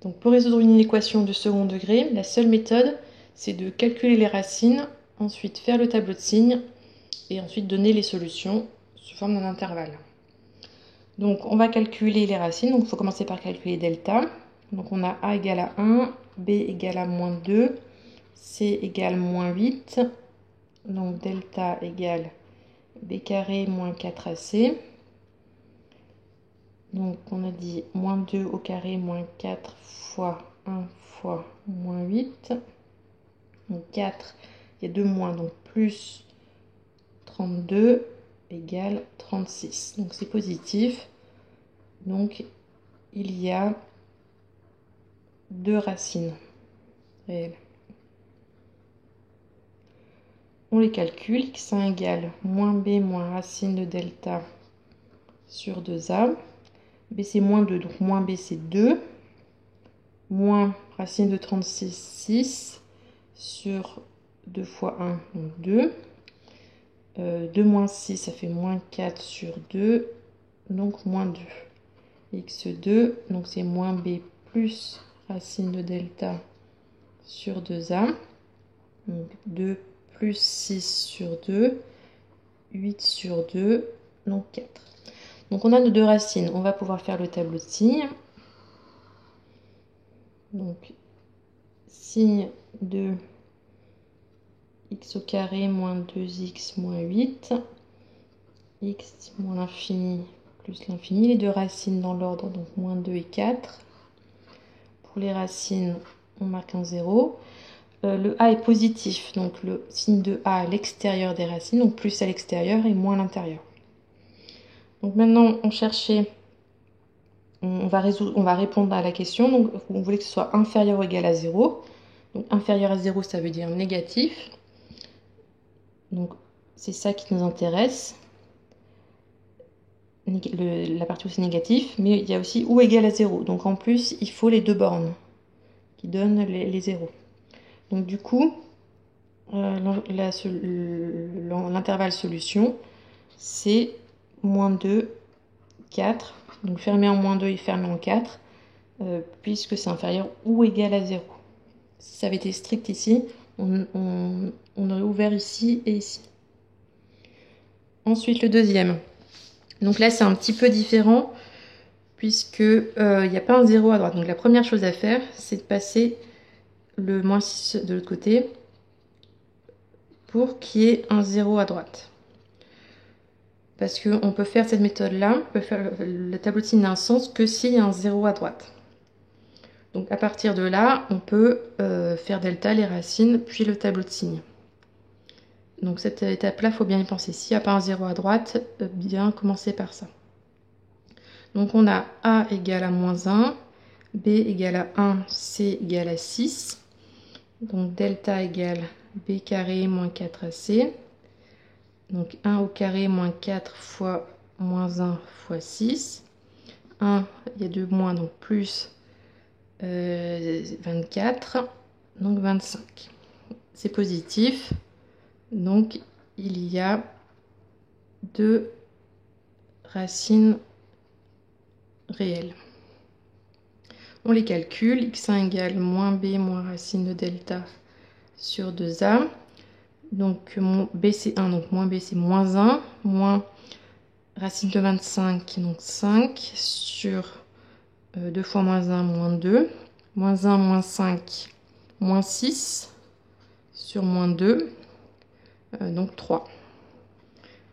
Donc pour résoudre une équation de second degré, la seule méthode, c'est de calculer les racines, ensuite faire le tableau de signes et ensuite donner les solutions sous forme d'un intervalle. Donc on va calculer les racines, donc il faut commencer par calculer delta. Donc on a a égale à 1, b égale à moins 2, c égale moins 8. Donc delta égale b carré moins 4ac. Donc on a dit moins 2 au carré moins 4 fois 1 fois moins 8. Donc 4, il y a 2 moins, donc plus 32 égale 36. Donc c'est positif. Donc il y a 2 racines réelles. On les calcule. X1 égale moins b moins racine de delta sur 2a. B c'est moins 2, donc moins b c'est 2. Moins racine de 36, 6. Sur 2 fois 1, donc 2. 2 moins 6, ça fait moins 4 sur 2, donc moins 2. X2, donc c'est moins b plus racine de delta sur 2a. Donc 2 plus 6 sur 2, 8 sur 2, donc 4. Donc on a nos 2 racines. On va pouvoir faire le tableau de signes. Donc signe de x au carré moins 2x moins 8. X moins l'infini plus l'infini. Les 2 racines dans l'ordre, donc moins 2 et 4. Pour les racines, on marque un 0. Le A est positif, donc le signe de A à l'extérieur des racines, donc plus à l'extérieur et moins à l'intérieur. Donc maintenant, on va répondre à la question. Donc vous voulez que ce soit inférieur ou égal à 0. Donc inférieur à 0, ça veut dire négatif. Donc c'est ça qui nous intéresse. La partie où c'est négatif, mais il y a aussi ou égal à 0. Donc en plus, il faut les 2 bornes qui donnent les 0. Donc du coup, l'intervalle solution, c'est moins 2, 4. Donc fermé en moins 2 et fermé en 4, puisque c'est inférieur ou égal à 0. Si ça avait été strict ici, on aurait ouvert ici et ici. Ensuite, le deuxième. Donc là, c'est un petit peu différent, puisque il n'y a pas un 0 à droite. Donc la première chose à faire, c'est de passer le moins 6 de l'autre côté pour qu'il y ait un 0 à droite. Parce qu'on peut faire cette méthode-là, on peut faire le tableau de signe n'a un sens que s'il y a un 0 à droite. Donc à partir de là, on peut faire delta, les racines, puis le tableau de signe. Donc cette étape-là, il faut bien y penser. S'il n'y a pas un 0 à droite, bien commencer par ça. Donc on a A égale à moins 1, B égale à 1, C égale à 6. Donc delta égale B carré moins 4AC. Donc 1 au carré moins 4 fois moins 1 fois 6. 1, il y a 2 moins, donc plus 24, donc 25. C'est positif, donc il y a 2 racines réelles. On les calcule. X1 égale moins b moins racine de delta sur 2a. Donc b c'est 1, donc moins b c'est moins 1, moins racine de 25, donc 5, sur 2 fois moins 1, moins 2, moins 1, moins 5, moins 6, sur moins 2, donc 3.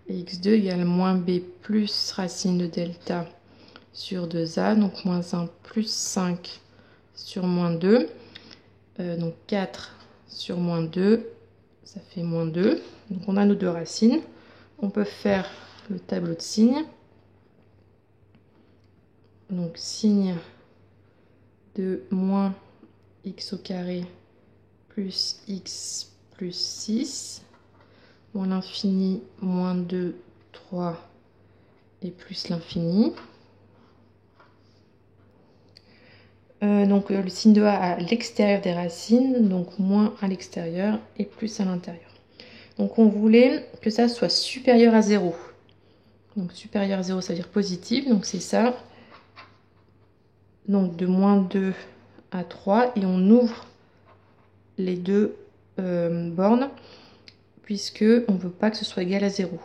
Et x2 égale moins b plus racine de delta sur 2a, donc moins 1 plus 5 sur moins 2, donc 4 sur moins 2, ça fait moins 2. Donc on a nos 2 racines. On peut faire le tableau de signes. Donc signe de moins x au carré plus x plus 6, moins l'infini, moins 2, 3 et plus l'infini. Donc le signe de A à l'extérieur des racines, donc moins à l'extérieur et plus à l'intérieur. Donc on voulait que ça soit supérieur à 0. Donc supérieur à 0, ça veut dire positif, donc c'est ça. Donc de moins 2 à 3 et on ouvre les deux bornes puisque on ne veut pas que ce soit égal à 0.